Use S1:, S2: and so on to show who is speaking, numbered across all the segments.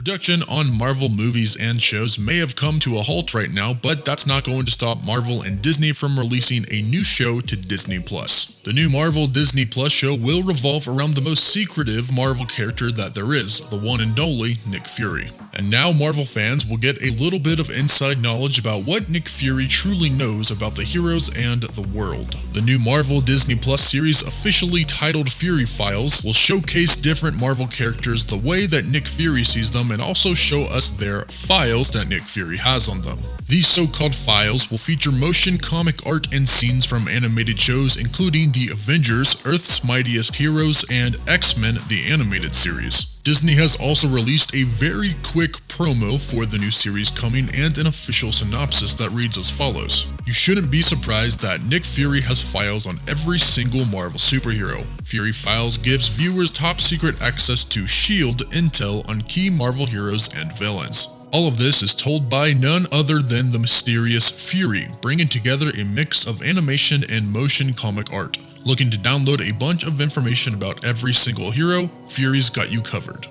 S1: Production on Marvel movies and shows may have come to a halt right now, but that's not going to stop Marvel and Disney from releasing a new show to Disney Plus. The new Marvel Disney Plus show will revolve around the most secretive Marvel character that there is, the one and only Nick Fury. And now Marvel fans will get a little bit of inside knowledge about what Nick Fury truly knows about the heroes and the world. The new Marvel Disney Plus series, officially titled Fury Files, will showcase different Marvel characters the way that Nick Fury sees them and also show us their files that Nick Fury has on them. These so-called files will feature motion comic art and scenes from animated shows including The Avengers, Earth's Mightiest Heroes, and X-Men the Animated Series. Disney has also released a very quick promo for the new series coming and an official synopsis that reads as follows. You shouldn't be surprised that Nick Fury has files on every single Marvel superhero. Fury Files gives viewers top secret access to S.H.I.E.L.D. intel on key Marvel heroes and villains. All of this is told by none other than the mysterious Fury, bringing together a mix of animation and motion comic art. Looking to download a bunch of information about every single hero? Fury's got you covered.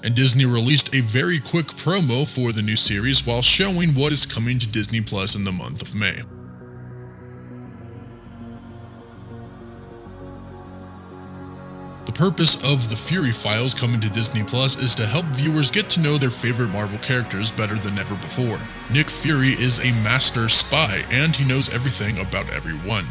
S1: And Disney released a very quick promo for the new series while showing what is coming to Disney Plus in the month of May. The purpose of the Fury Files coming to Disney Plus is to help viewers get to know their favorite Marvel characters better than ever before. Nick Fury is a master spy, and he knows everything about everyone.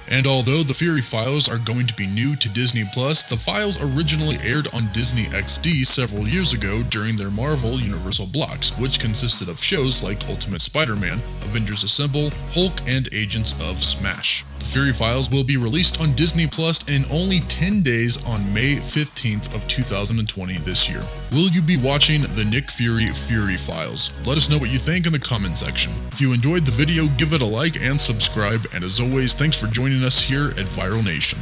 S1: And although the Fury Files are going to be new to Disney Plus, the files originally aired on Disney XD several years ago during their Marvel Universal blocks, which consisted of shows like Ultimate Spider-Man, Avengers Assemble, Hulk, and Agents of S.H.I.E.L.D. The Fury Files will be released on Disney Plus in only 10 days on May 15th of 2020 this year. Will you be watching the Nick Fury Files? Let us know what you think in the comment section. If you enjoyed the video, give it a like and subscribe, and as always, thanks for joining us here at Viral Nation.